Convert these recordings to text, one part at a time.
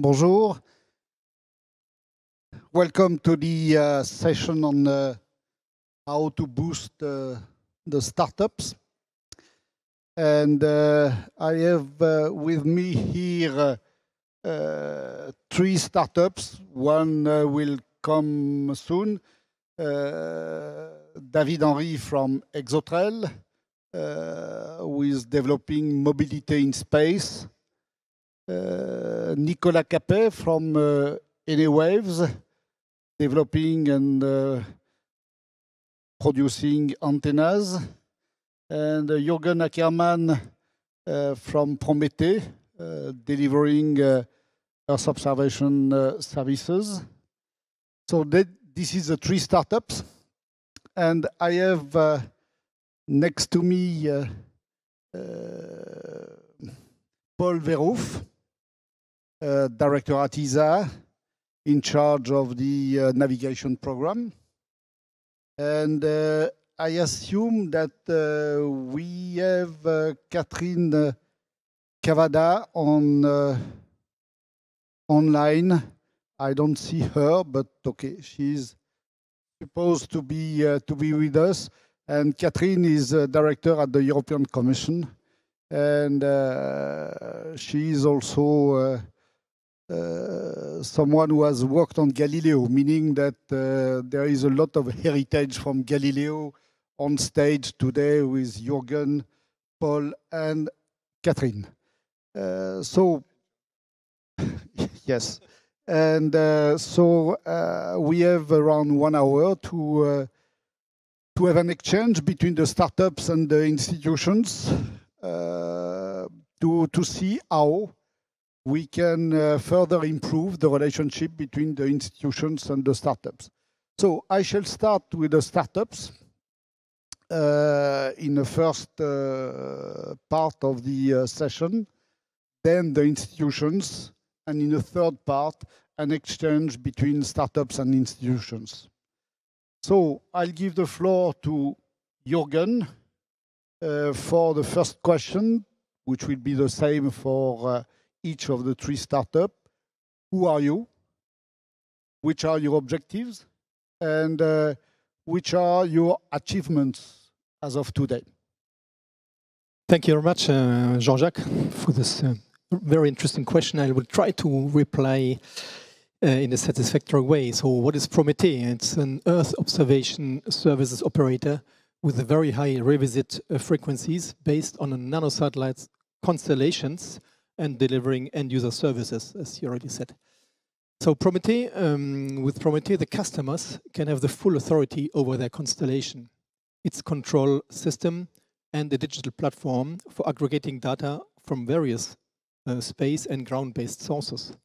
Bonjour. Welcome to the session on how to boost the startups. And I have with me here three startups. One will come soon. David Henry from Exotrel, who is developing mobility in space. Nicolas Capet from Anywaves, developing and producing antennas. And Jürgen Ackermann from Prométhée, delivering Earth observation services. So this is the three startups. And I have next to me Paul Verhoef, director at ESA, in charge of the navigation program. And I assume that we have Catherine Cavada online. I don't see her, but okay, she's supposed to be with us. And Catherine is director at the European Commission, and she is also someone who has worked on Galileo, meaning that there is a lot of heritage from Galileo on stage today with Jürgen, Paul, and Catherine. So, yes. And so we have around 1 hour to have an exchange between the startups and the institutions to see how we can further improve the relationship between the institutions and the startups. So I shall start with the startups in the first part of the session, then the institutions, and in the third part, an exchange between startups and institutions. So I'll give the floor to Jürgen for the first question, which will be the same for each of the three startups. Who are you? Which are your objectives? And which are your achievements as of today? Thank you very much, Jean-Jacques, for this very interesting question. I will try to reply in a satisfactory way. So what is Prométhée? It's an Earth observation services operator with a very high revisit frequencies based on a nanosatellite constellations and delivering end-user services, as you already said. So Prométhée, with Prométhée, the customers can have the full authority over their constellation, its control system, and the digital platform for aggregating data from various space and ground-based sources.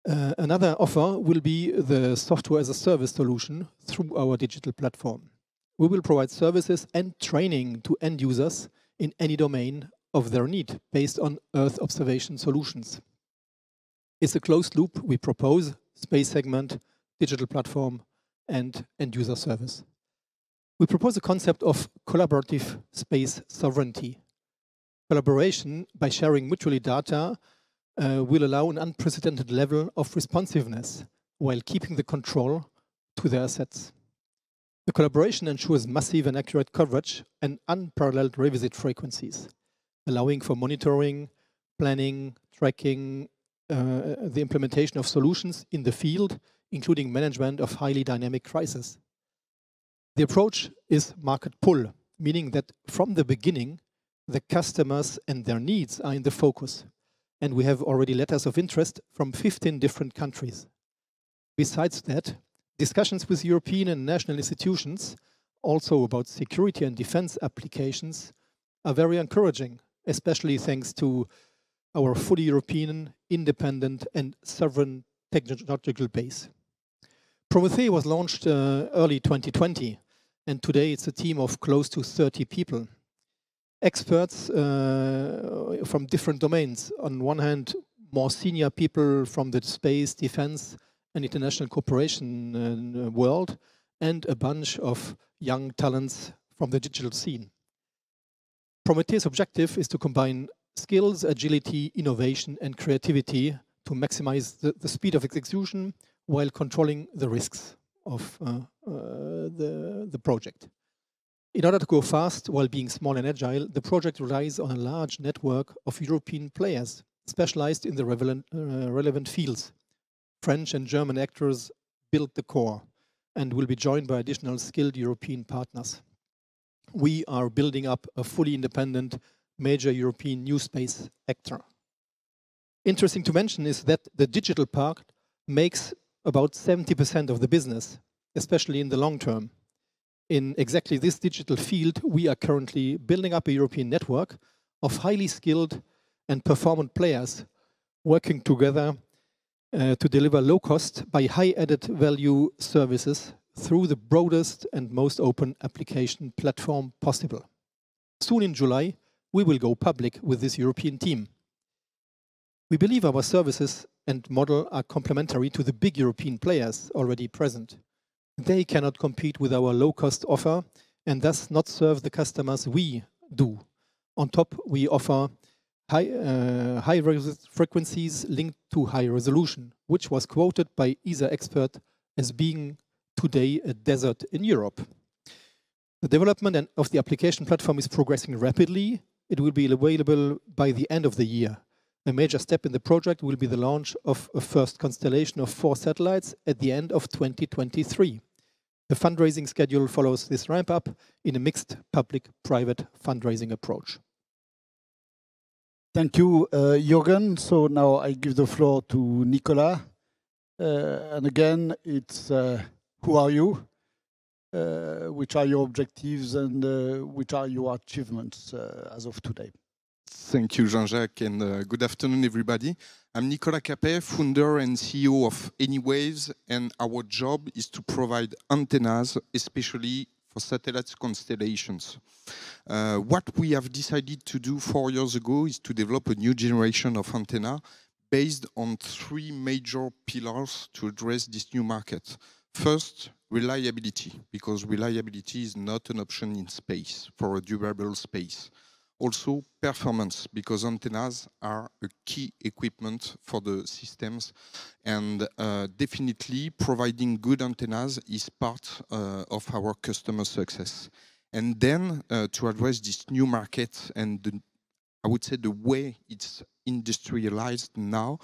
Another offer will be the software as a service solution through our digital platform. We will provide services and training to end users in any domain of their need based on Earth observation solutions. It's a closed loop we propose: space segment, digital platform, and end user service. We propose a concept of collaborative space sovereignty. Collaboration by sharing mutually data will allow an unprecedented level of responsiveness while keeping the control to their assets. The collaboration ensures massive and accurate coverage and unparalleled revisit frequencies, allowing for monitoring, planning, tracking, the implementation of solutions in the field, including management of highly dynamic crises. The approach is market pull, meaning that from the beginning, the customers and their needs are in the focus. And we have already letters of interest from 15 different countries. Besides that, discussions with European and national institutions, also about security and defense applications, are very encouraging, especially thanks to our fully European, independent, and sovereign technological base. Prométhée was launched early 2020, and today it's a team of close to 30 people. Experts from different domains. On one hand, more senior people from the space, defense, and international cooperation world, and a bunch of young talents from the digital scene. Prométhée's objective is to combine skills, agility, innovation, and creativity to maximize the speed of execution while controlling the risks of the project. In order to go fast while being small and agile, the project relies on a large network of European players specialized in the relevant fields. French and German actors build the core and will be joined by additional skilled European partners. We are building up a fully independent major European new space actor. Interesting to mention is that the digital part makes about 70% of the business, especially in the long term. In exactly this digital field, we are currently building up a European network of highly skilled and performant players working together to deliver low cost by high added value services through the broadest and most open application platform possible. Soon in July, we will go public with this European team. We believe our services and model are complementary to the big European players already present. They cannot compete with our low-cost offer and thus not serve the customers we do. On top, we offer high frequencies linked to high resolution, which was quoted by ESA expert as being today a desert in Europe. The development of the application platform is progressing rapidly. It will be available by the end of the year. A major step in the project will be the launch of a first constellation of 4 satellites at the end of 2023. The fundraising schedule follows this ramp-up in a mixed public-private fundraising approach. Thank you, Jürgen. So now I give the floor to Nicolas. And again, it's who are you? Which are your objectives and which are your achievements as of today? Thank you, Jean-Jacques, and good afternoon, everybody. I'm Nicolas Capet, founder and CEO of Anywaves, and our job is to provide antennas, especially for satellite constellations. What we have decided to do 4 years ago is to develop a new generation of antenna based on 3 major pillars to address this new market. First, reliability, because reliability is not an option in space for a durable space. Also, performance, because antennas are a key equipment for the systems, and definitely providing good antennas is part of our customer success. And then to address this new market and I would say the way it's industrialized now,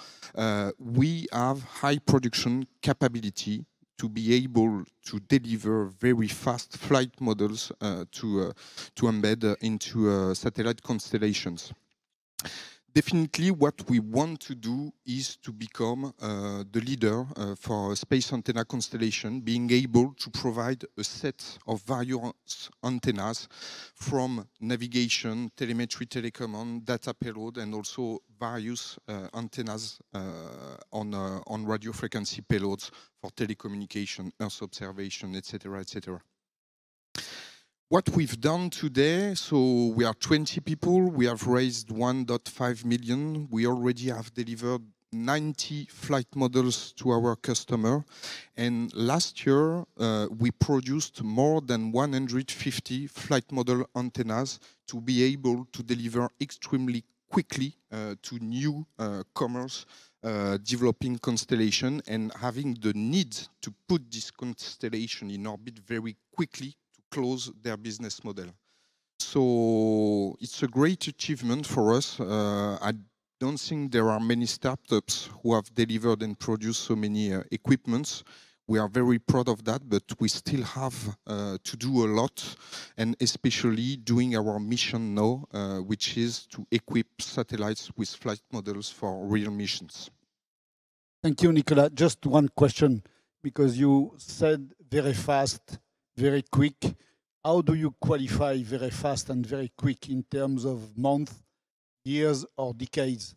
we have high production capability to be able to deliver very fast flight models to embed into satellite constellations. Definitely what we want to do is to become the leader for space antenna constellation, being able to provide a set of various antennas from navigation, telemetry, telecommand, data payload, and also various antennas on radio frequency payloads for telecommunication, Earth observation, etc., etc. What we've done today, so we are 20 people, we have raised 1.5 million, we already have delivered 90 flight models to our customer, and last year we produced more than 150 flight model antennas to be able to deliver extremely quickly to new commerce developing constellation and having the need to put this constellation in orbit very quickly close their business model. So it's a great achievement for us. I don't think there are many startups who have delivered and produced so many equipments. We are very proud of that, but we still have to do a lot, and especially doing our mission now, which is to equip satellites with flight models for real missions. Thank you, Nicolas. Just one question, because you said very fast, very quick. How do you qualify very fast and very quick in terms of months, years, or decades?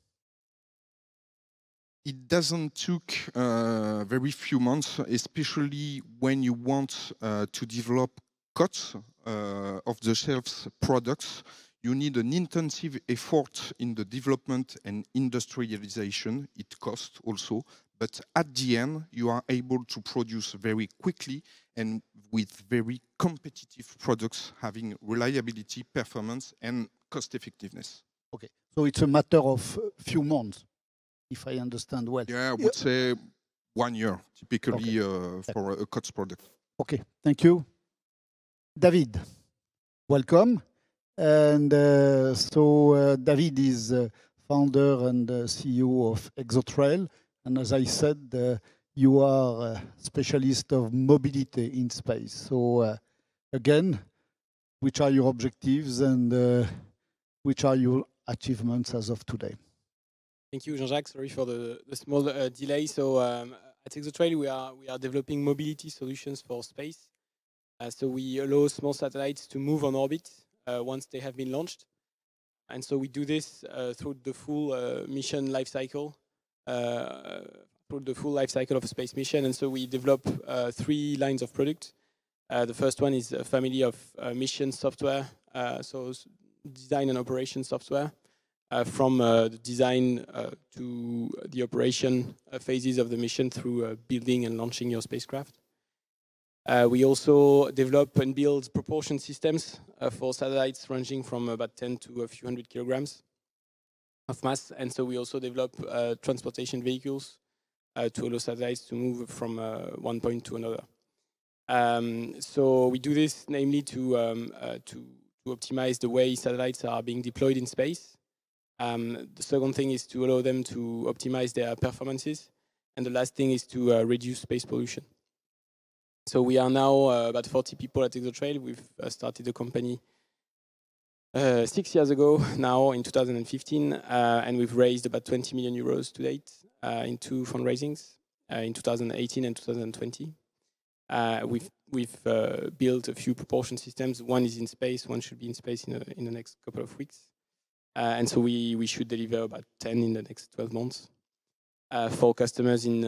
It doesn't take very few months, especially when you want to develop cuts of the shelves products. You need an intensive effort in the development and industrialization. It costs also, but at the end, you are able to produce very quickly and with very competitive products having reliability, performance, and cost effectiveness. Okay, so it's a matter of few months. if I understand well. Yeah, I would say 1 year, typically for a COTS product. Okay, thank you. David, welcome. And David is founder and CEO of Exotrail. And as I said, you are a specialist of mobility in space. So again, which are your objectives and which are your achievements as of today? Thank you, Jean-Jacques. Sorry for the small delay. So at Exotrail, we are developing mobility solutions for space. So we allow small satellites to move on orbit once they have been launched. And so we do this through the full mission life cycle, through the full life cycle of a space mission. And so we develop 3 lines of product. The first one is a family of mission software, so design and operation software, from the design to the operation phases of the mission through building and launching your spacecraft. We also develop and build propulsion systems for satellites ranging from about 10 to a few hundred kilograms of mass. And so we also develop transportation vehicles to allow satellites to move from one point to another. So we do this namely to optimize the way satellites are being deployed in space. The second thing is to allow them to optimize their performances. And the last thing is to reduce space pollution. So we are now about 40 people at Exotrail. We've started the company 6 years ago now in 2015, and we've raised about 20 million euros to date in 2 fundraisings in 2018 and 2020. We've built a few propulsion systems. One is in space, one should be in space in the next couple of weeks. And so we should deliver about 10 in the next 12 months. For customers in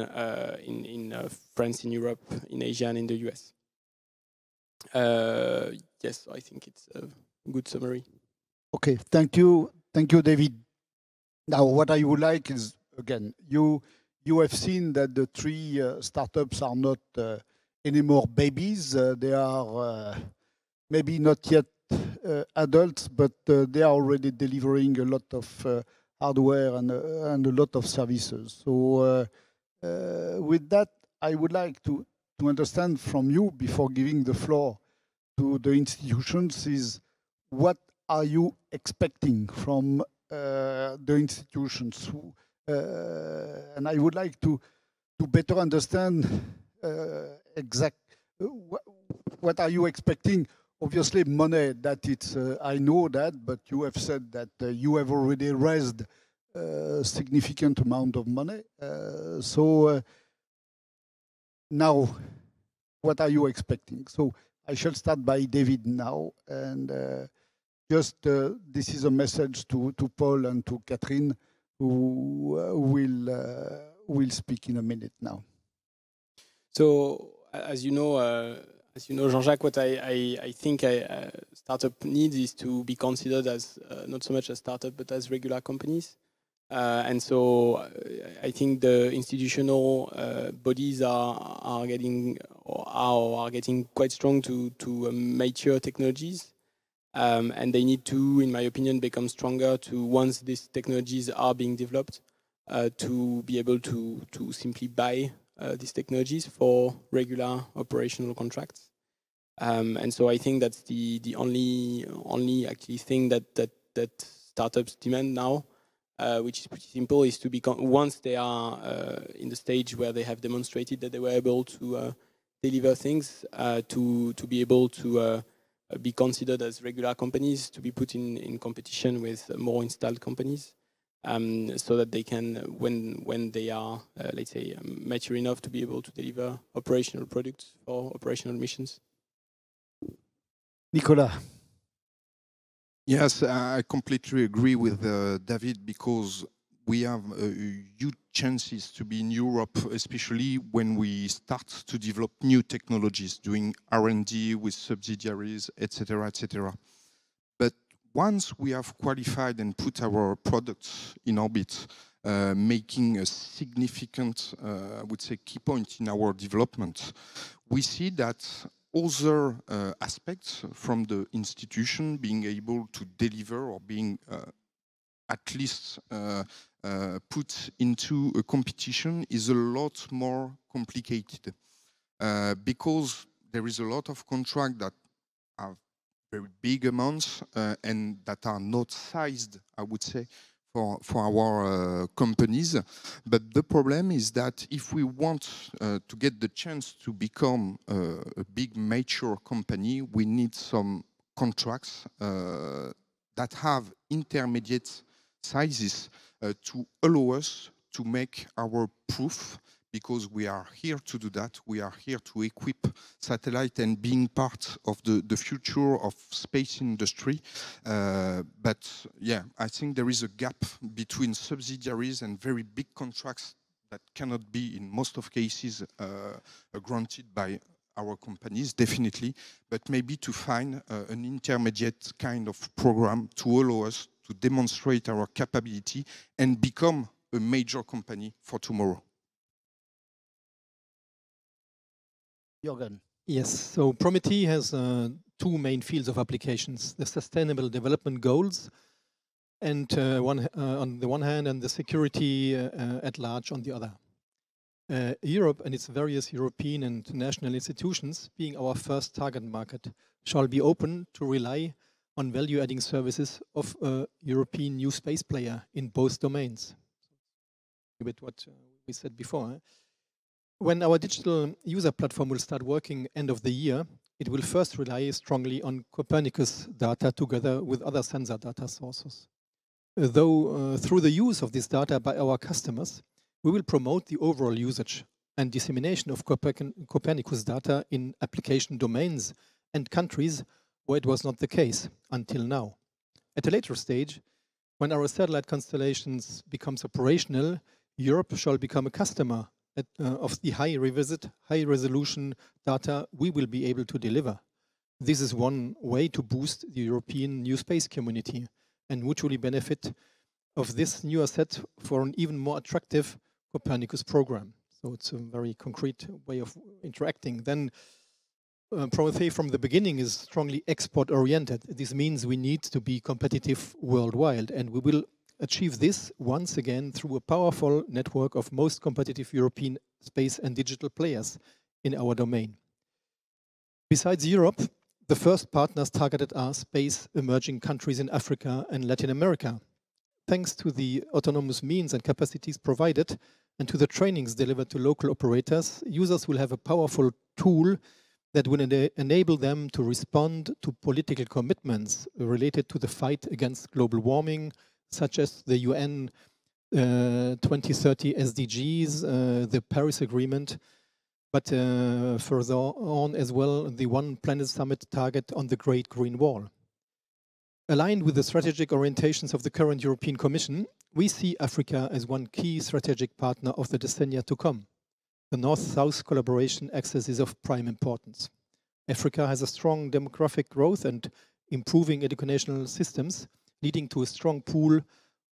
France, in Europe, in Asia, and in the US. Yes, I think it's a good summary. Okay, thank you, David. Now, what I would like is, again, you have seen that the 3 startups are not anymore babies. They are maybe not yet adults, but they are already delivering a lot of hardware and a lot of services. So with that, I would like to understand from you, before giving the floor to the institutions, is what are you expecting from the institutions? And I would like to better understand what are you expecting. Obviously, money, that it's, I know that, but you have said that you have already raised a significant amount of money. So now, what are you expecting? So I shall start by David now. And just this is a message to Paul and to Catherine, who will speak in a minute now. So, as you know, Jean-Jacques, what I think a startup needs is to be considered as not so much as startup, but as regular companies. And so I think the institutional bodies are getting quite strong to mature technologies. And they need to, in my opinion, become stronger to, once these technologies are being developed, to be able to simply buy these technologies for regular operational contracts. And so I think that's the only actually thing that startups demand now, which is pretty simple, is to become, once they are in the stage where they have demonstrated that they were able to deliver things, to be able to be considered as regular companies, to be put in competition with more installed companies. So that they can, when they are, let's say, mature enough to be able to deliver operational products for operational missions. Nicolas. Yes, I completely agree with David, because we have huge chances to be in Europe, especially when we start to develop new technologies, doing R&D with subsidiaries, etc., etc. But once we have qualified and put our products in orbit, making a significant, I would say, key point in our development, we see that other aspects from the institution being able to deliver or being at at least put into a competition is a lot more complicated because there is a lot of contracts that are very big amounts and that are not sized, I would say, for our companies. But the problem is that if we want to get the chance to become a big mature company, we need some contracts that have intermediate sizes to allow us to make our proof, because we are here to do that. We are here to equip satellite and being part of the future of space industry. But yeah, I think there is a gap between subsidiaries and very big contracts that cannot be, in most of cases, granted by our companies, definitely, but maybe to find an intermediate kind of program to allow us to demonstrate our capability and become a major company for tomorrow. Jürgen. Yes, so Promethe has two main fields of applications: the Sustainable Development Goals, and on the one hand, and the security at large on the other. Europe and its various European and national institutions, being our first target market, shall be open to rely on value-adding services of a European new space player in both domains. A bit what we said before. When our digital user platform will start working end of the year, it will first rely strongly on Copernicus data together with other sensor data sources. Though through the use of this data by our customers, we will promote the overall usage and dissemination of Copernicus data in application domains and countries where it was not the case until now. At a later stage, when our satellite constellations becomes operational, Europe shall become a customer of the high-resolution data we will be able to deliver. This is one way to boost the European new space community and mutually benefit of this new asset for an even more attractive Copernicus program. So it's a very concrete way of interacting. Then Promethe from the beginning is strongly export-oriented. This means we need to be competitive worldwide, and we will achieve this once again through a powerful network of most competitive European space and digital players in our domain. Besides Europe, the first partners targeted are space emerging countries in Africa and Latin America. Thanks to the autonomous means and capacities provided and to the trainings delivered to local operators, users will have a powerful tool that will enable them to respond to political commitments related to the fight against global warming, such as the UN 2030 SDGs, the Paris Agreement, but further on as well, the One Planet Summit target on the Great Green Wall. Aligned with the strategic orientations of the current European Commission, we see Africa as one key strategic partner of the decennia to come. The North-South collaboration axis is of prime importance. Africa has a strong demographic growth and improving educational systems, leading to a strong pool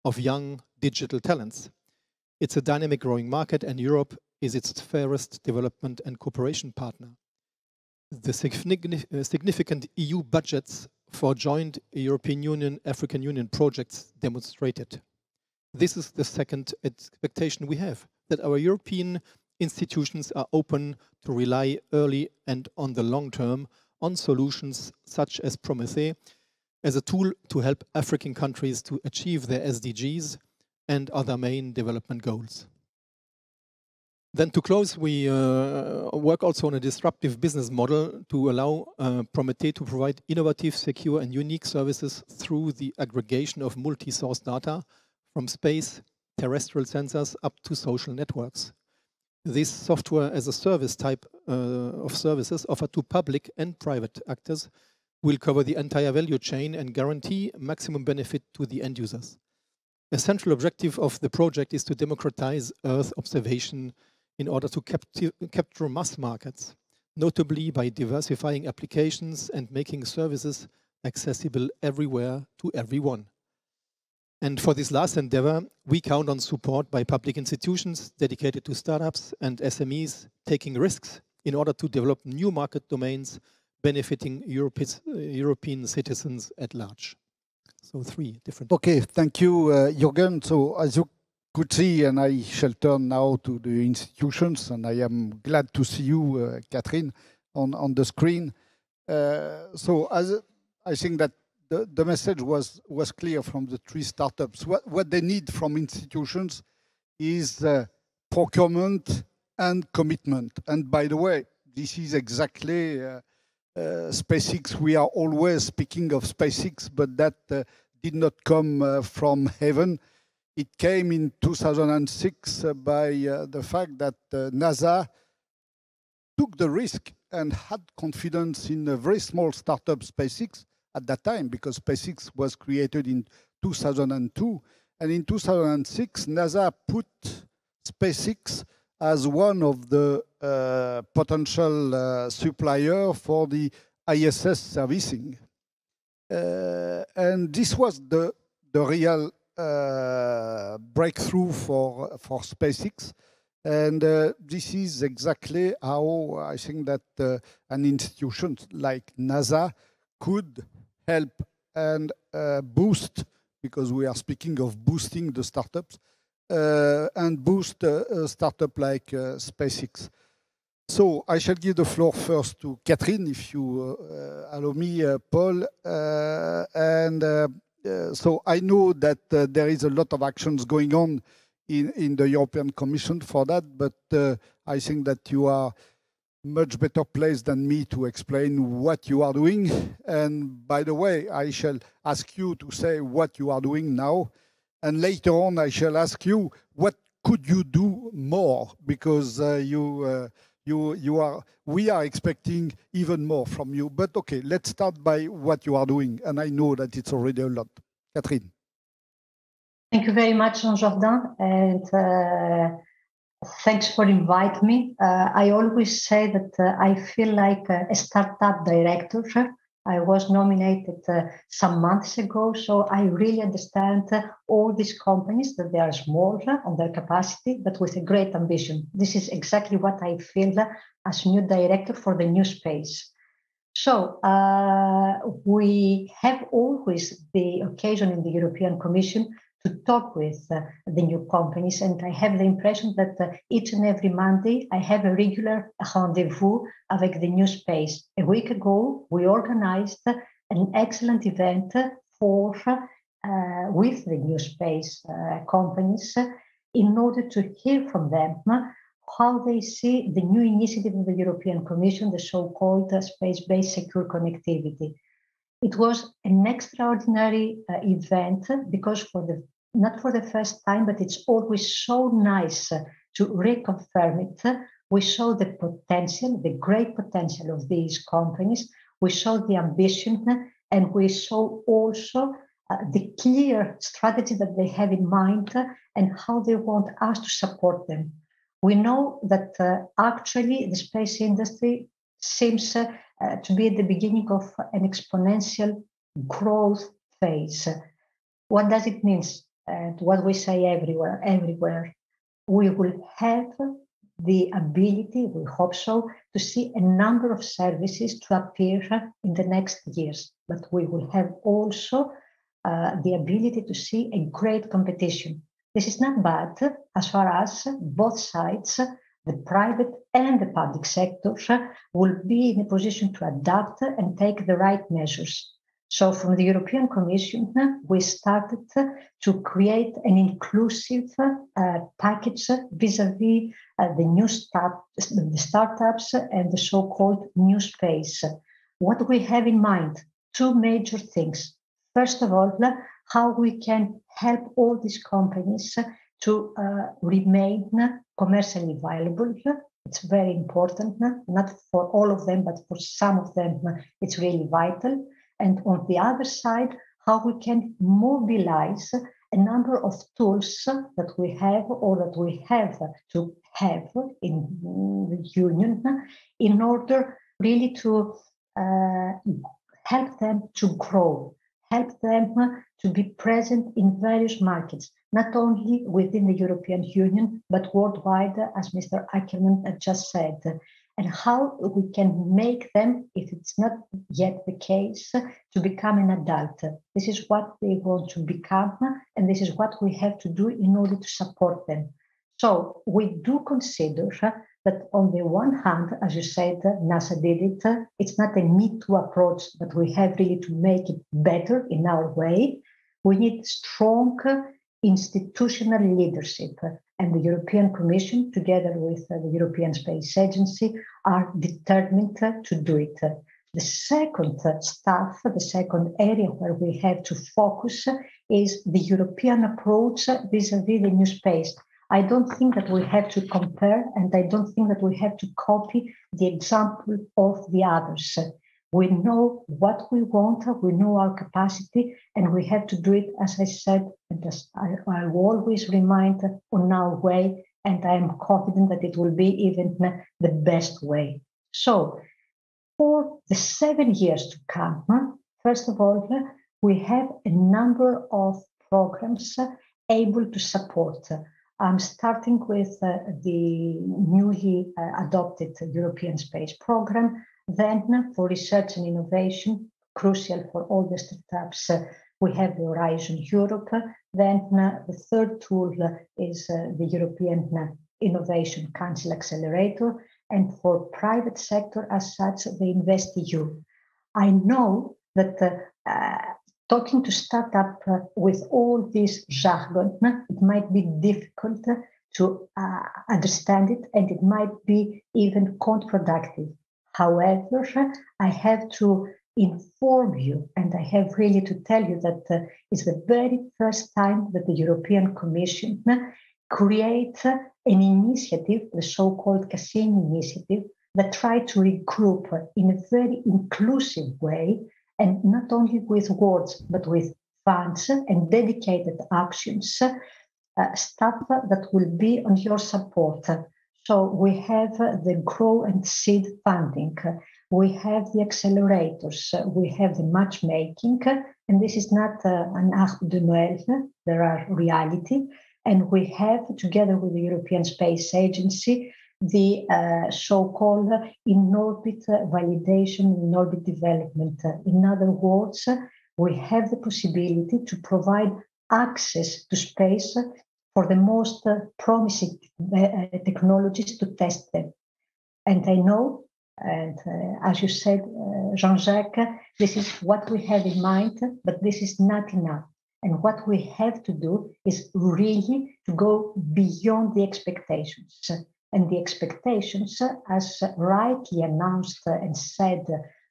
of young digital talents. It's a dynamic growing market, and Europe is its fairest development and cooperation partner. The significant EU budgets for joint European Union, African Union projects demonstrated. This is the second expectation we have, that our European institutions are open to rely early and on the long term on solutions such as Promethe as a tool to help African countries to achieve their SDGs and other main development goals. Then to close, we work also on a disruptive business model to allow Promethe to provide innovative, secure and unique services through the aggregation of multi-source data from space, terrestrial sensors up to social networks. This software as a service type of services offered to public and private actors will cover the entire value chain and guarantee maximum benefit to the end users. A central objective of the project is to democratize Earth observation in order to capture mass markets, notably by diversifying applications and making services accessible everywhere to everyone. And for this last endeavor, we count on support by public institutions dedicated to startups and SMEs taking risks in order to develop new market domains benefiting European citizens at large. So 3 different. Okay, thank you, Jürgen. So as you could see, and I shall turn now to the institutions, and I am glad to see you, Catherine, on the screen. So as I think that the message was clear from the 3 startups. What they need from institutions is procurement and commitment. And by the way, this is exactly SpaceX. We are always speaking of SpaceX, but that did not come from heaven. It came in 2006 by the fact that NASA took the risk and had confidence in a very small startup, SpaceX, at that time, because SpaceX was created in 2002. And in 2006, NASA put SpaceX as one of the potential supplier for the ISS servicing. And this was the real breakthrough for SpaceX. And this is exactly how I think that an institution like NASA could help and boost, because we are speaking of boosting the startups, and boost a startup like SpaceX. So I shall give the floor first to Catherine, if you allow me, Paul. So I know that there is a lot of actions going on in the European Commission for that, but I think that you are much better placed than me to explain what you are doing. And by the way, I shall ask you to say what you are doing now. And later on, I shall ask you, what could you do more? Because we are expecting even more from you. But okay, let's start by what you are doing. And I know that it's already a lot. Catherine. Thank you very much, Jean-Jordan. And thanks for inviting me. I always say that I feel like a startup director. I was nominated some months ago, so I really understand all these companies, that they are small on their capacity, but with a great ambition. This is exactly what I feel as new director for the new space. So we have always the occasion in the European Commission to talk with the new companies, and I have the impression that each and every Monday I have a regular rendezvous avec the new space. A week ago, we organized an excellent event for with the new space companies in order to hear from them how they see the new initiative of the European Commission, the so-called space-based secure connectivity. It was an extraordinary event because not for the first time, but it's always so nice to reconfirm it. We saw the potential, the great potential of these companies. We saw the ambition, and we saw also the clear strategy that they have in mind and how they want us to support them. We know that actually the space industry seems to be at the beginning of an exponential growth phase. What does it mean? What we say everywhere. We will have the ability, we hope so, to see a number of services to appear in the next years. But we will have also the ability to see a great competition. This is not bad as far as both sides, the private and the public sector, will be in a position to adapt and take the right measures. So from the European Commission, we started to create an inclusive package vis-à-vis the startups and the so-called new space. What we have in mind, 2 major things. First of all, how we can help all these companies to remain commercially viable. It's very important, not for all of them, but for some of them, it's really vital. And on the other side, how we can mobilize a number of tools that we have or that we have to have in the Union in order really to help them to grow, help them to be present in various markets, not only within the European Union, but worldwide, as Mr. Ackerman just said. and how we can make them, if it's not yet the case, to become an adult. This is what they want to become, and this is what we have to do in order to support them. So we do consider that on the one hand, as you said, NASA did it, it's not a Me Too approach, but we have really to make it better in our way. We need strong institutional leadership, and the European Commission, together with the European Space Agency, are determined to do it. The second stuff, the second area where we have to focus is the European approach vis-à-vis the new space. I don't think that we have to compare, and I don't think that we have to copy the example of the others. We know what we want, we know our capacity, and we have to do it, as I said, and as I always remind, on our way, and I am confident that it will be even the best way. So, for the 7 years to come, first of all, we have a number of programs able to support. I'm starting with the newly adopted European Space Programme. Then for research and innovation, crucial for all the startups, we have the Horizon Europe. Then the third tool is the European Innovation Council Accelerator. And for private sector as such, the InvestEU. I know that talking to startup with all this jargon, it might be difficult to understand it, and it might be even counterproductive. However, I have to inform you, and I have really to tell you that it's the very first time that the European Commission creates an initiative, the so-called Cassini initiative, that tries to regroup in a very inclusive way, and not only with words, but with funds and dedicated actions, stuff that will be on your support. So we have the Grow and Seed funding, we have the accelerators, we have the matchmaking, and this is not an arbre de Noël, there are reality. And we have, together with the European Space Agency, the so-called in-orbit validation, in-orbit development. In other words, we have the possibility to provide access to space for the most promising technologies to test them. And I know, and as you said, Jean-Jacques, this is what we have in mind, but this is not enough. And what we have to do is really to go beyond the expectations. And the expectations, as rightly announced and said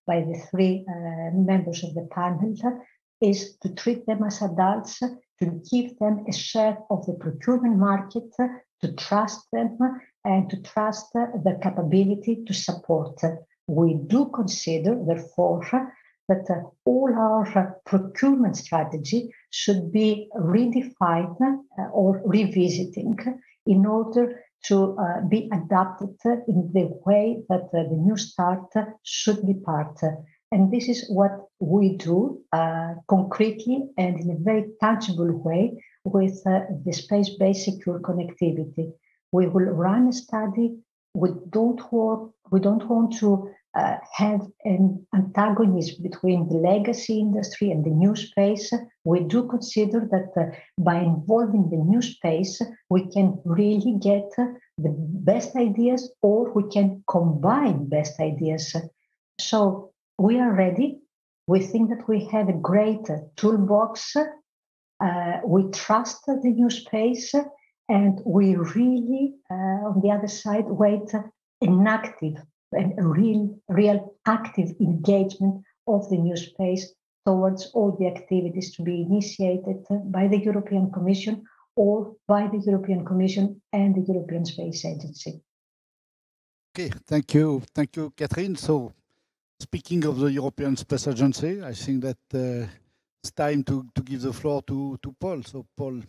by the three members of the panel, is to treat them as adults, to give them a share of the procurement market, to trust them, and to trust their capability to support. We do consider, therefore, that all our procurement strategy should be redefined or revisiting in order to be adapted in the way that the New Start should be part. And this is what we do concretely and in a very tangible way with the space-based secure connectivity. We will run a study. We don't want to have an antagonism between the legacy industry and the new space. We do consider that by involving the new space, we can really get the best ideas, or we can combine best ideas. So we are ready. We think that we have a great toolbox. We trust the new space, and we really, on the other side, wait an active and a real active engagement of the new space towards all the activities to be initiated by the European Commission or by the European Commission and the European Space Agency. Okay, thank you, Catherine. So, speaking of the European Space Agency, I think that it's time to give the floor to Paul. So, Paul.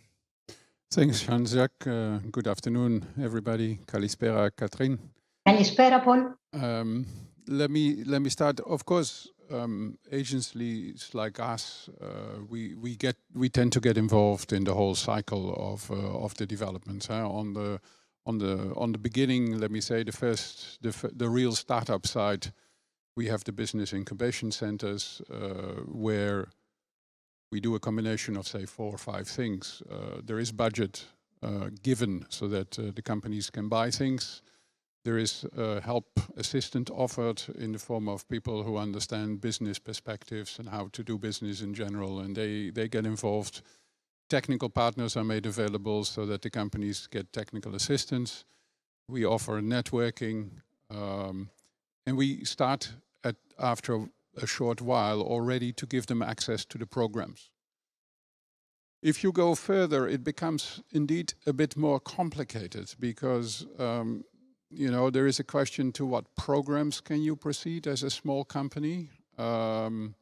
Thanks, Jean-Jacques. Good afternoon, everybody. Kalispera, Catherine. Kalispera, Paul. Let me start. Of course, agencies like us, we tend to get involved in the whole cycle of the developments. On On the beginning, let me say, the real startup side, we have the business incubation centers where we do a combination of, say, 4 or 5 things. There is budget given so that the companies can buy things. There is help assistant offered in the form of people who understand business perspectives and how to do business in general, and they get involved. Technical partners are made available so that the companies get technical assistance. We offer networking, and we start after a short while already to give them access to the programs. If you go further, it becomes indeed a bit more complicated because you know, there is a question to what programs can you proceed as a small company, and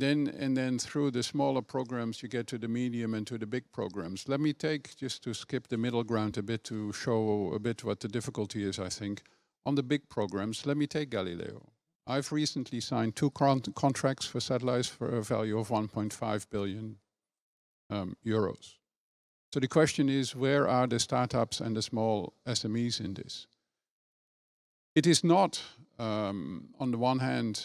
then through the smaller programs you get to the medium and to the big programs. Let me take, just to skip the middle ground a bit to show a bit what the difficulty is, I think. On the big programs, let me take Galileo. I've recently signed 2 contracts for satellites for a value of 1.5 billion euros. So the question is, where are the startups and the small SMEs in this? It is not, on the one hand,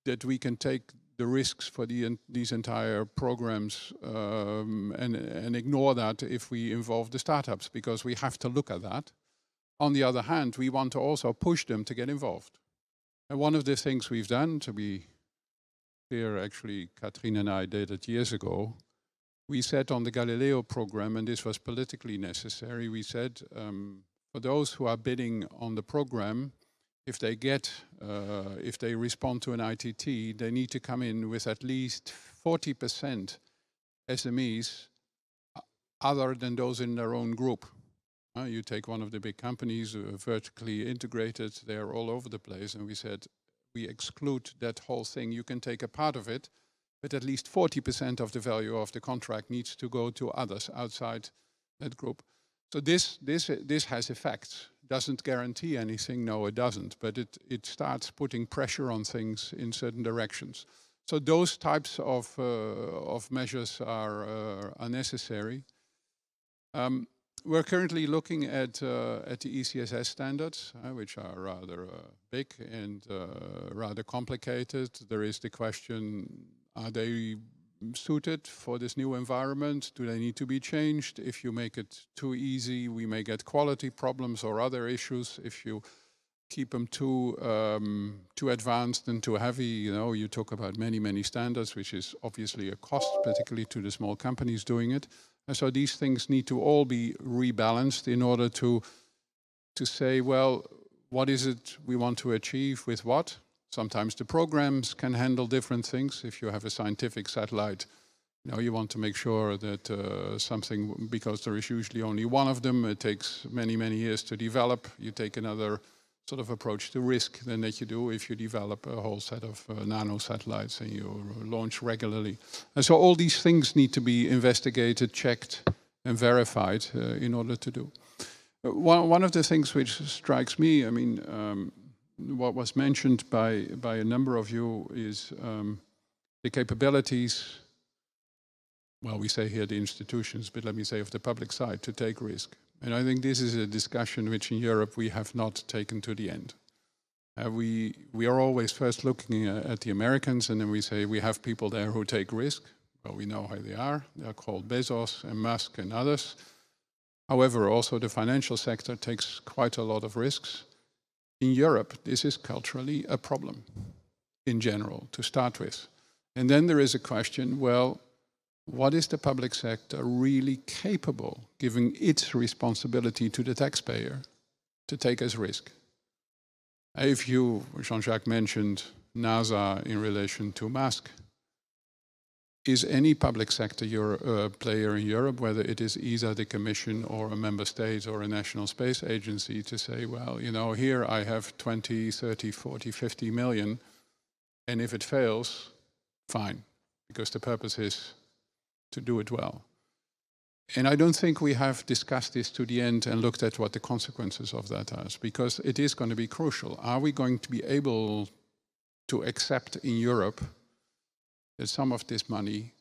that we can take the risks for these entire programs and ignore that if we involve the startups, because we have to look at that. On the other hand, we want to also push them to get involved. And one of the things we've done, to be clear, actually, Katrien and I did it years ago. We said on the Galileo program, and this was politically necessary, we said for those who are bidding on the program, if they respond to an ITT, they need to come in with at least 40% SMEs other than those in their own group. You take one of the big companies, vertically integrated, they're all over the place, and we said, we exclude that whole thing. You can take a part of it, but at least 40% of the value of the contract needs to go to others outside that group. So this has effects. Doesn't guarantee anything, no it doesn't, but it starts putting pressure on things in certain directions. So those types of measures are necessary. We're currently looking at the ECSS standards, which are rather big and rather complicated. There is the question, are they suited for this new environment? Do they need to be changed? If you make it too easy, we may get quality problems or other issues. If you keep them too advanced and too heavy, you know, you talk about many standards, which is obviously a cost, particularly to the small companies doing it. And so these things need to all be rebalanced in order to say, well, what is it we want to achieve with what? Sometimes the programs can handle different things. If you have a scientific satellite, you know, you want to make sure that something, because there is usually only one of them, it takes many years to develop. You take another sort of approach to risk than that you do if you develop a whole set of nano satellites and you launch regularly. And so all these things need to be investigated, checked and verified in order to do. One of the things which strikes me, I mean, what was mentioned by a number of you is the capabilities, well, we say here the institutions, but let me say of the public side, to take risk. And I think this is a discussion which in Europe we have not taken to the end. We are always first looking at the Americans, and then we say we have people there who take risk. Well, we know how they are. They're called Bezos and Musk and others. However, also the financial sector takes quite a lot of risks. In Europe, this is culturally a problem in general, to start with. And then there is a question, well, what is the public sector really capable, giving its responsibility to the taxpayer, to take as risk? If you, Jean-Jacques mentioned NASA in relation to Musk, is any public sector player in Europe, whether it is ESA, the Commission, or a member state or a national space agency, to say, well, you know, here I have 20, 30, 40, 50 million, and if it fails, fine, because the purpose is to do it well. And I don't think we have discussed this to the end and looked at what the consequences of that are, because it is going to be crucial. Are we going to be able to accept in Europe that some of this money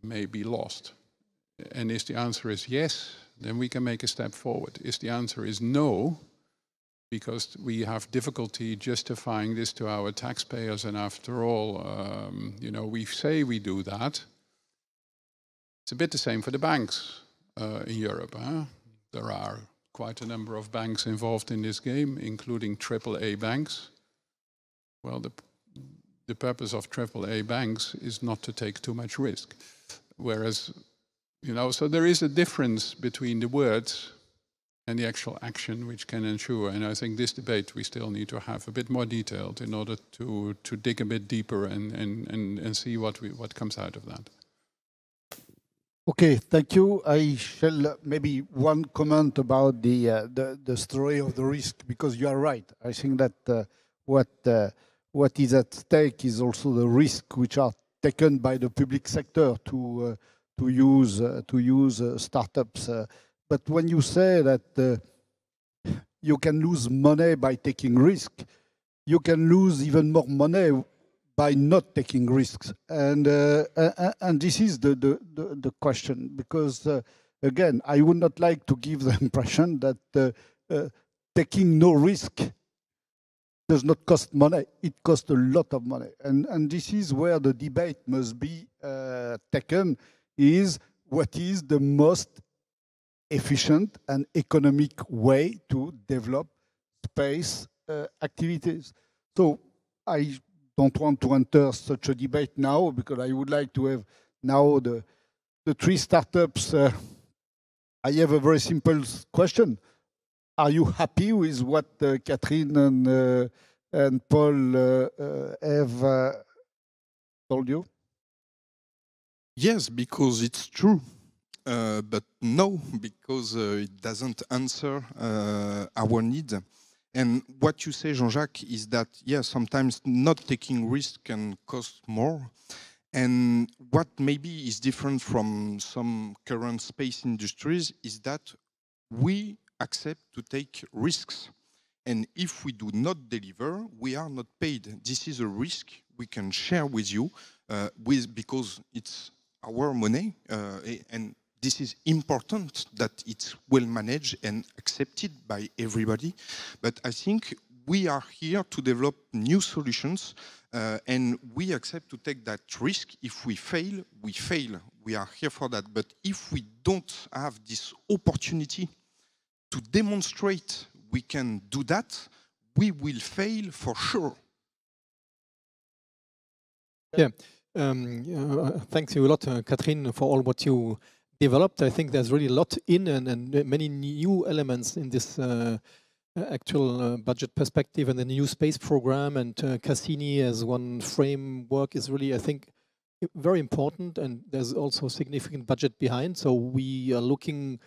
may be lost? And if the answer is yes, then we can make a step forward. If the answer is no, because we have difficulty justifying this to our taxpayers, and after all, you know, we say we do that. It's a bit the same for the banks in Europe. Huh? There are quite a number of banks involved in this game, including AAA banks. Well, the purpose of AAA banks is not to take too much risk. Whereas, you know, so there is a difference between the words and the actual action which can ensure. And I think this debate we still need to have a bit more detailed in order to dig a bit deeper and see what comes out of that. Okay, thank you. I shall maybe one comment about the story of the risk, because you are right. I think that what is at stake is also the risk which are taken by the public sector to use startups. But when you say that you can lose money by taking risk, you can lose even more money by not taking risks, and this is the question, because again, I would not like to give the impression that taking no risk does not cost money. It costs a lot of money, and this is where the debate must be taken: is what is the most efficient and economic way to develop space activities. So I don't want to enter such a debate now, because I would like to have now the three startups. I have a very simple question. Are you happy with what Catherine and Paul have told you? Yes, because it's true. But no, because it doesn't answer our need. And what you say, Jean-Jacques, is that, yeah, sometimes not taking risk can cost more. And what maybe is different from some current space industries is that we accept to take risks. And if we do not deliver, we are not paid. This is a risk we can share with you because it's our money, and this is important that it's well managed and accepted by everybody. But I think we are here to develop new solutions, and we accept to take that risk. If we fail, we fail. We are here for that. But if we don't have this opportunity to demonstrate we can do that, we will fail for sure. Yeah. Thanks you a lot, Catherine, for all what you developed. I think there's really a lot in and many new elements in this actual budget perspective, and the new space program, and Cassini as one framework is really, I think, very important, and there's also significant budget behind. So we are looking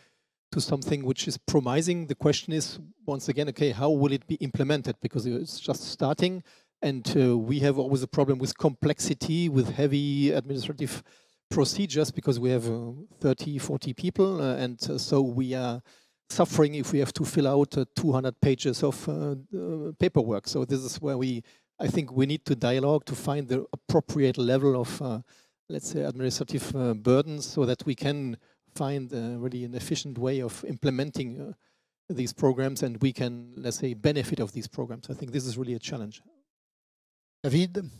to something which is promising. The question is, once again, okay, how will it be implemented? Because it's just starting, and we have always a problem with complexity, with heavy administrative procedures, because we have 30, 40 people, and so we are suffering if we have to fill out 200 pages of paperwork. So this is where I think we need to dialogue to find the appropriate level of, let's say, administrative burdens, so that we can find really an efficient way of implementing these programs, and we can, let's say, benefit of these programs. I think this is really a challenge. David?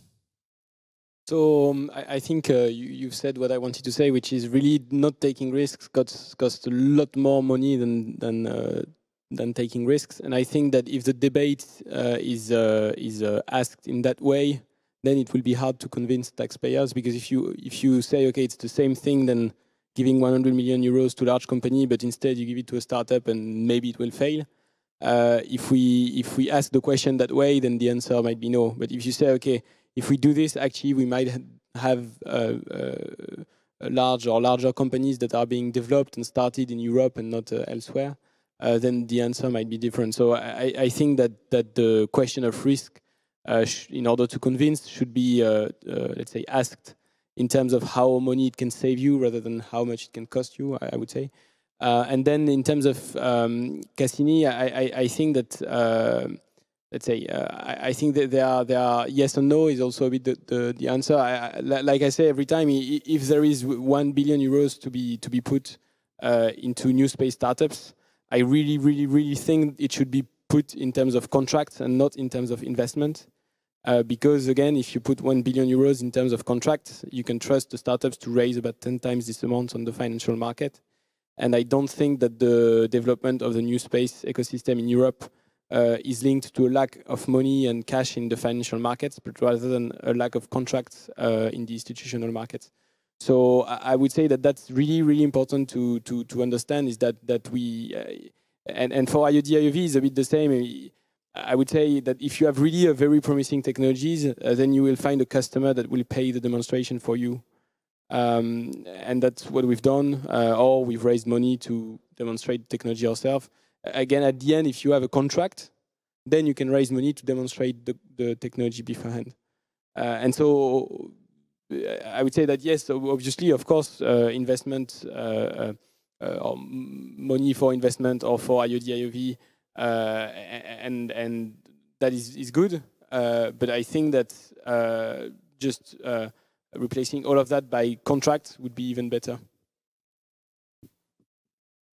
So I think you've said what I wanted to say, which is really not taking risks costs a lot more money than taking risks. And I think that if the debate is asked in that way, then it will be hard to convince taxpayers, because if you say, okay, it's the same thing than giving 100 million euros to a large company, but instead you give it to a startup and maybe it will fail. If we ask the question that way, then the answer might be no. But if you say, okay, if we do this, actually we might have larger companies that are being developed and started in Europe and not elsewhere, then the answer might be different. So I think that the question of risk, in order to convince, should be, let's say, asked in terms of how money it can save you rather than how much it can cost you, I would say. And then in terms of Cassini, I think that let's say, I think that there are yes and no is also a bit the answer. Like I say every time, if there is 1 billion euros to be put into new space startups, I really think it should be put in terms of contracts and not in terms of investment. Because again, if you put 1 billion euros in terms of contracts, you can trust the startups to raise about 10 times this amount on the financial market. And I don't think that the development of the new space ecosystem in Europe is linked to a lack of money and cash in the financial markets, but rather than a lack of contracts in the institutional markets. So I would say that that's really important to understand, is that we and for IoT IoV is a bit the same. I would say that if you have really a very promising technologies, then you will find a customer that will pay the demonstration for you. And that's what we've done, or we've raised money to demonstrate the technology ourselves. Again, at the end, if you have a contract, then you can raise money to demonstrate the technology beforehand. And so I would say that yes, obviously, of course, investment or money for investment or for IoT IoV, and that is good. But I think that just replacing all of that by contract would be even better.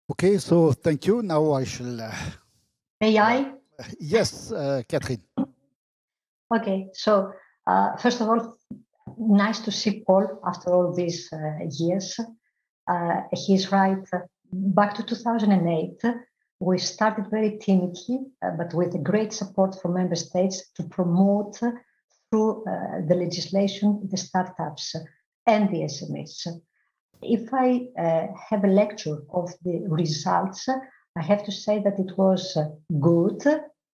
Okay, so thank you. Now I shall. May I? Yes, Catherine. Okay, so first of all, nice to see Paul after all these years. He's right. Back to 2008, we started very timidly, but with great support from member states to promote through the legislation the startups and the SMEs. If I have a lecture of the results, I have to say that it was good,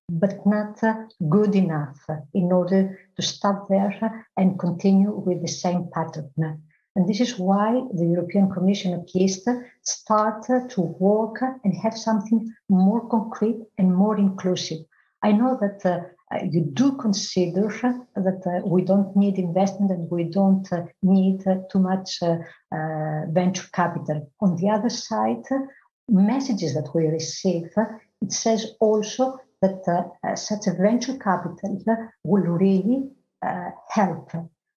but not good enough in order to stop there and continue with the same pattern. And this is why the European Commission at least started to work and have something more concrete and more inclusive. I know that you do consider that we don't need investment and we don't need too much venture capital. On the other side, messages that we receive, it says also that such a venture capital will really help,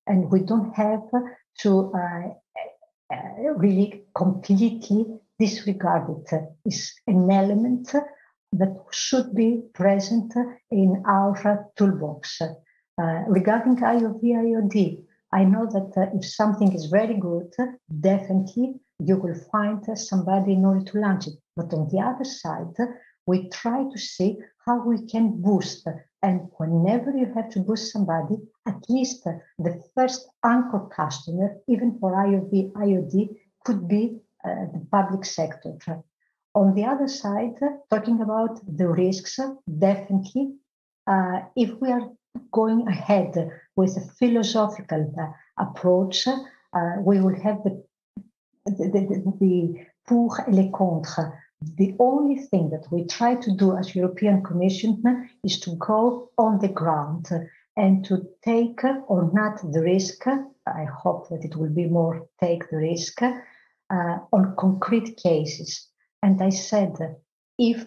and we don't have to really completely disregard it. It's an element that should be present in our toolbox. Regarding IoV, IoD, I know that if something is very good, definitely you will find somebody in order to launch it. But on the other side, we try to see how we can boost. And whenever you have to boost somebody, at least the first anchor customer, even for IoV, IoD, could be the public sector. On the other side, talking about the risks, definitely, if we are going ahead with a philosophical approach, we will have the pour et les contre. The only thing that we try to do as European Commission is to go on the ground and to take or not the risk. I hope that it will be more take the risk on concrete cases. And I said, if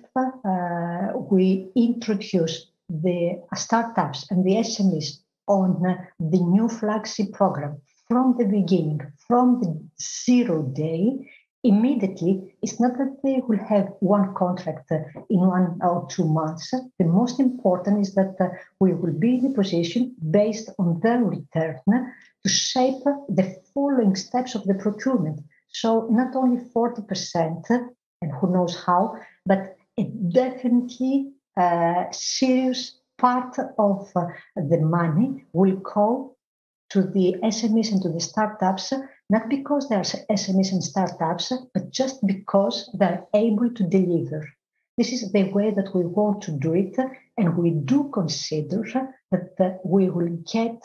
we introduce the startups and the SMEs on the new flagship program from the beginning, from the 0 day, immediately, it's not that they will have one contract in 1 or 2 months. The most important is that we will be in a position, based on their return, to shape the following steps of the procurement. So not only 40%, and who knows how, but a definitely serious part of the money will go to the SMEs and to the startups, not because they are SMEs and startups, but just because they're able to deliver. This is the way that we want to do it, and we do consider that we will get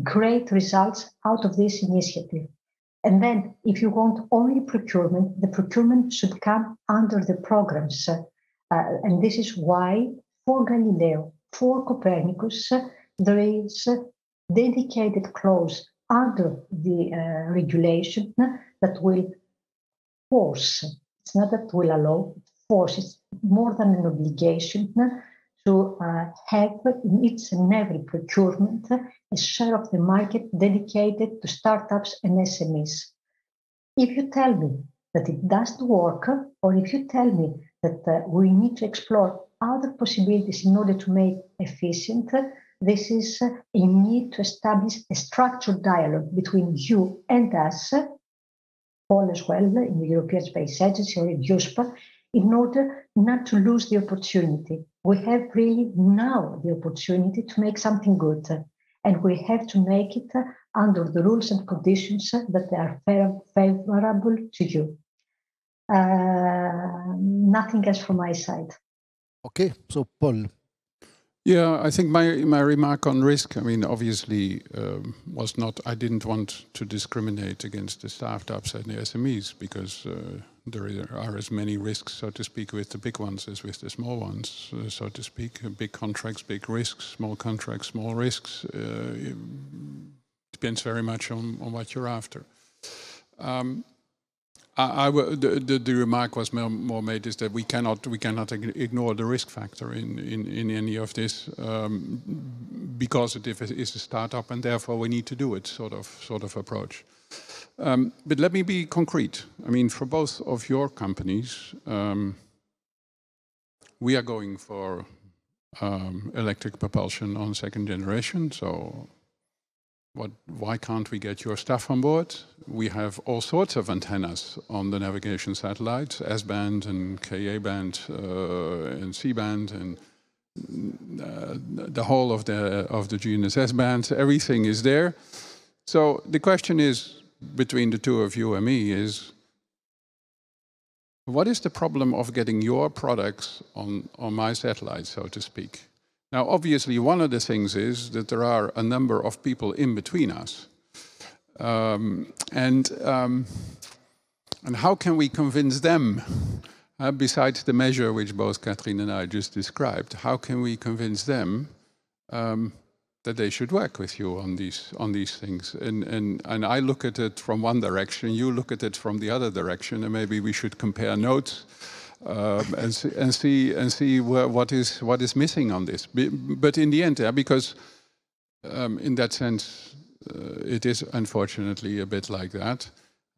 great results out of this initiative. And then, if you want only procurement, the procurement should come under the programs. And this is why for Galileo, for Copernicus, there is a dedicated clause under the regulation that will force, it's not that will allow, force, it's more than an obligation to have in each and every procurement a share of the market dedicated to startups and SMEs. If you tell me that it doesn't work, or if you tell me that we need to explore other possibilities in order to make efficient, this is a need to establish a structured dialogue between you and us, all as well in the European Space Agency or in USPA, in order not to lose the opportunity. We have really now the opportunity to make something good, and we have to make it under the rules and conditions that are favorable to you. Nothing else from my side. Okay, so Paul. Yeah, I think my remark on risk, I mean, obviously was not, I didn't want to discriminate against the startups and the SMEs because there are as many risks, so to speak, with the big ones as with the small ones, so to speak. Big contracts, big risks, small contracts, small risks. It depends very much on what you're after. The remark was more made is that we cannot ignore the risk factor in any of this because it is a startup and therefore we need to do it sort of approach. But let me be concrete. I mean, for both of your companies, we are going for electric propulsion on second generation. So why can't we get your stuff on board? We have all sorts of antennas on the navigation satellites, S-band and Ka-band and C-band and the whole of the GNSS bands. Everything is there. So the question is, between the two of you and me, is what is the problem of getting your products on my satellite, so to speak? Now, obviously, one of the things is that there are a number of people in between us. And how can we convince them, besides the measure which both Catherine and I just described, how can we convince them that they should work with you on these things? And I look at it from one direction, you look at it from the other direction, and maybe we should compare notes. And see what is missing on this. But in the end, because in that sense, it is unfortunately a bit like that.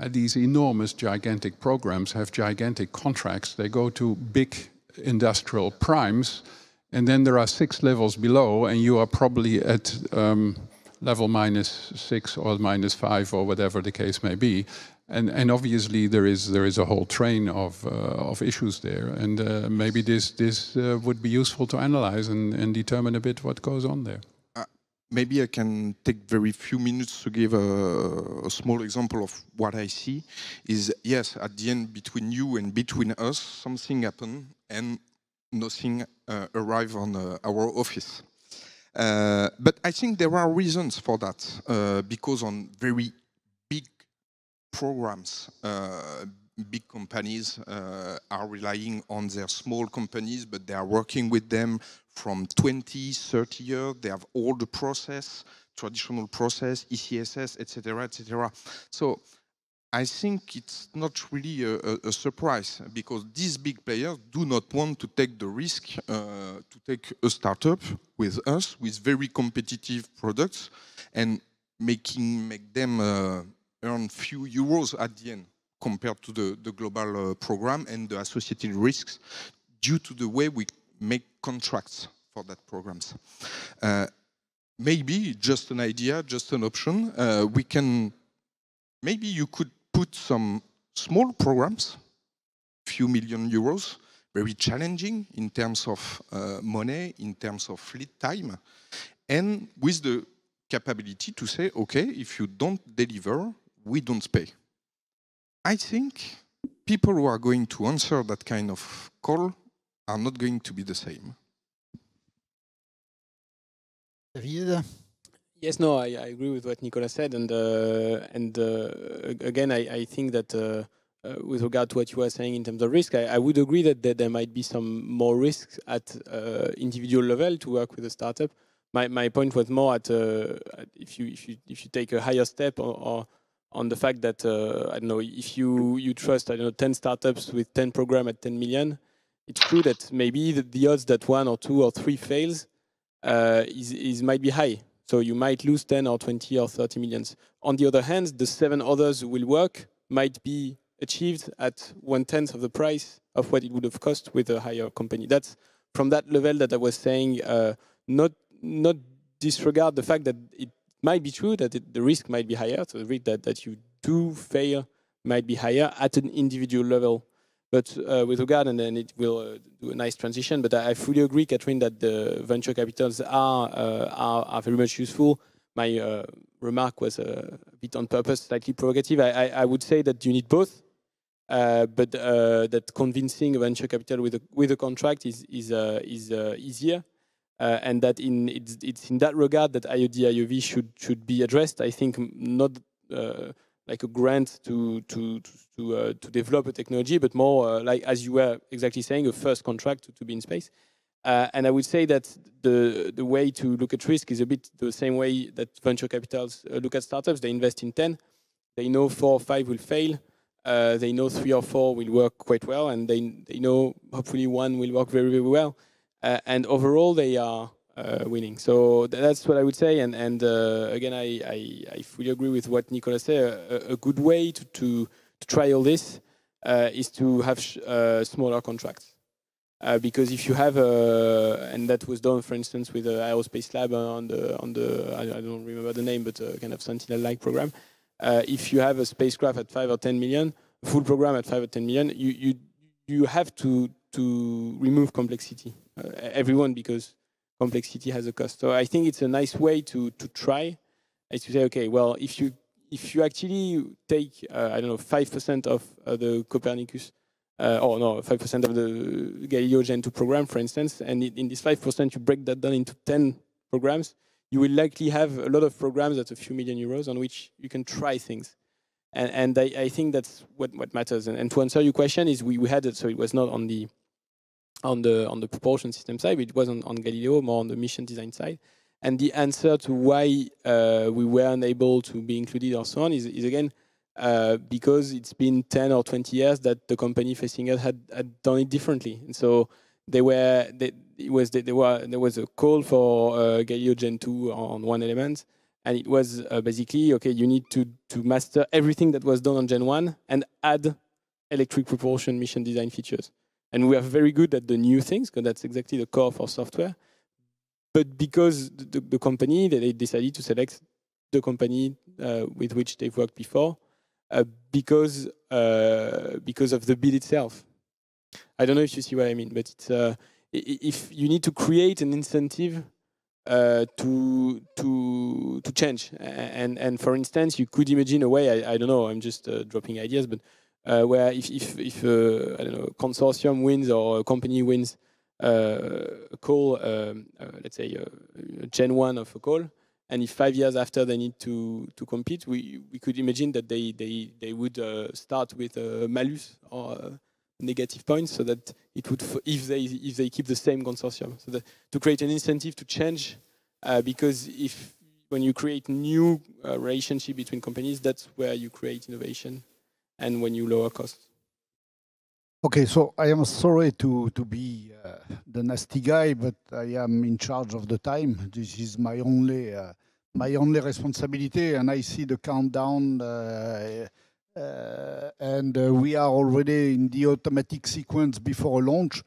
These enormous, gigantic programs have gigantic contracts. They go to big industrial primes, and then there are 6 levels below, and you are probably at level -6 or -5 or whatever the case may be. And obviously there is a whole train of issues there, and maybe this would be useful to analyze and determine a bit what goes on there. Maybe I can take very few minutes to give a small example of what I see. Is yes, at the end between you and between us, something happened and nothing arrived on our office. But I think there are reasons for that, because on very big programs, big companies are relying on their small companies, but they are working with them from 20, 30 years. They have all the process, traditional process, ECSS, etc., etc. So I think it's not really a surprise, because these big players do not want to take the risk to take a startup with us, with very competitive products, and make them earn few euros at the end compared to the global program and the associated risks due to the way we make contracts for that programs. Maybe just an idea, just an option. Maybe you could put some small programs, few million euros, very challenging in terms of money, in terms of lead time, and with the capability to say, okay, if you don't deliver, we don't pay. I think people who are going to answer that kind of call are not going to be the same. David? Yes, no, I agree with what Nicolas said, and again, I think that with regard to what you were saying in terms of risk, I would agree that there might be some more risks at individual level to work with a startup. My point was more at if you take a higher step or on the fact that I don't know, if you trust 10 startups with 10 programs at 10 million, it's true that maybe the odds that 1 or 2 or 3 fails might be high. So you might lose 10 or 20 or 30 millions. On the other hand, the 7 others who will work might be achieved at 1/10 of the price of what it would have cost with a higher company. That's from that level that I was saying, not disregard the fact that it might be true that the risk might be higher, so the risk that you do fail might be higher at an individual level. But with regard, and then it will do a nice transition, but I fully agree, Catherine, that the venture capitals are very much useful. My remark was a bit on purpose, slightly provocative. I would say that you need both, but that convincing a venture capital with a contract is easier, and that it's in that regard that IOD IOV should be addressed. I think not like a grant to develop a technology, but more like, as you were exactly saying, a first contract to be in space. And I would say that the way to look at risk is a bit the same way that venture capitals look at startups. They invest in 10. They know 4 or 5 will fail. They know 3 or 4 will work quite well, and they know hopefully 1 will work very, very well. And overall, they are winning. So that's what I would say. And again, I fully agree with what Nicolas said. A good way to try all this is to have smaller contracts. Because if you have and that was done, for instance, with the Aerospace Lab on the I don't remember the name, but kind of Sentinel-like program. If you have a spacecraft at 5 or 10 million, a full program at 5 or 10 million, you have to remove complexity, everyone, because complexity has a cost. So I think it's a nice way to try, is to say, okay, well, if you actually take I don't know, 5% of the Copernicus, or no, 5% of the Galileo Gen 2 program, for instance, and in this 5% you break that down into 10 programs, you will likely have a lot of programs at a few million euros on which you can try things. And I think that's what matters. And to answer your question, is we had it, so it was not on the propulsion system side, but it was on Galileo, more on the mission design side. And the answer to why we weren't able to be included or so on is again, because it's been 10 or 20 years that the company facing us had done it differently. And so there was a call for Galileo Gen 2 on one element, and it was basically, okay, you need to master everything that was done on Gen 1 and add electric propulsion mission design features. And we are very good at the new things, because that's exactly the core of our software. But because the company, they decided to select the company with which they've worked before, because of the bid itself. I don't know if you see what I mean, but it's if you need to create an incentive to change, and for instance, you could imagine a way. I don't know. I'm just dropping ideas, but where if I don't know, a consortium wins or a company wins a call, let's say a Gen 1 of a call, and if 5 years after they need to compete, we could imagine that they would start with a malus or negative points, so that it would, if they keep the same consortium, so that to create an incentive to change, because when you create new relationship between companies, that's where you create innovation, and when you lower costs. Okay, so I am sorry to be the nasty guy, but I am in charge of the time. This is my only responsibility, and I see the countdown, and we are already in the automatic sequence before launch,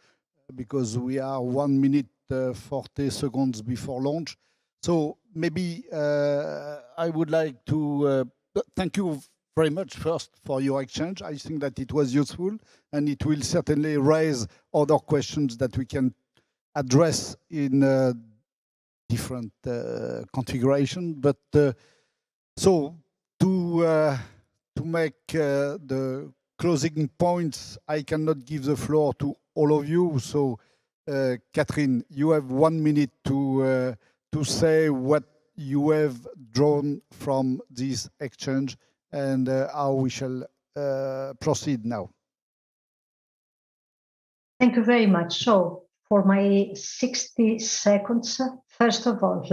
because we are 1 minute 40 seconds before launch. So maybe I would like to thank you very much first for your exchange. I think that it was useful, and it will certainly raise other questions that we can address in different configuration. But so to make the closing points, I cannot give the floor to all of you. So Catherine, you have 1 minute to say what you have drawn from this exchange and how we shall proceed now. Thank you very much. So for my 60 seconds, first of all,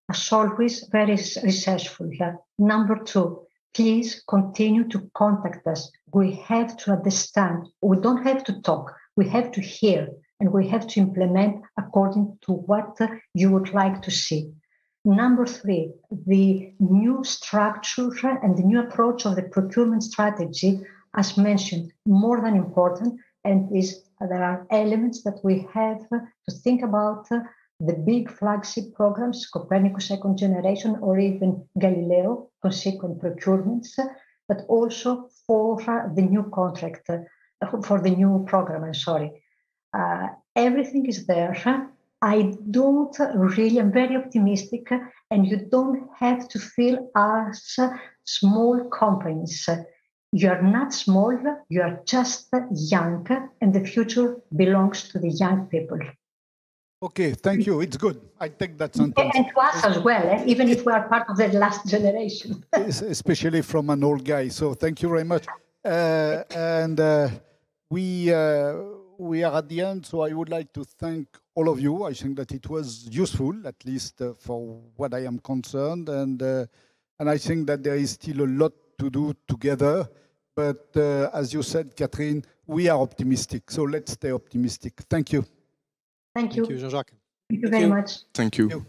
as always, very researchful. Number 2, please continue to contact us. We have to understand. We don't have to talk. We have to hear and we have to implement according to what you would like to see. Number three, the new structure and the new approach of the procurement strategy, as mentioned, more than important, and there are elements that we have to think about the big flagship programs, Copernicus second generation, or even Galileo, consequent procurements, but also for the new contract, for the new program, I'm sorry. Everything is there. I'm very optimistic, and you don't have to feel as small companies. You are not small, you are just young, and the future belongs to the young people. Okay, thank you. It's good. I take that sentence. And to us as well, even if we are part of the last generation. Especially from an old guy. So thank you very much. We are at the end, so I would like to thank all of you. I think that it was useful, at least for what I am concerned, and I think that there is still a lot to do together. But as you said, Catherine, we are optimistic, so let's stay optimistic. Thank you. Thank you. Thank you, Jean-Jacques. Thank you very much. Thank you.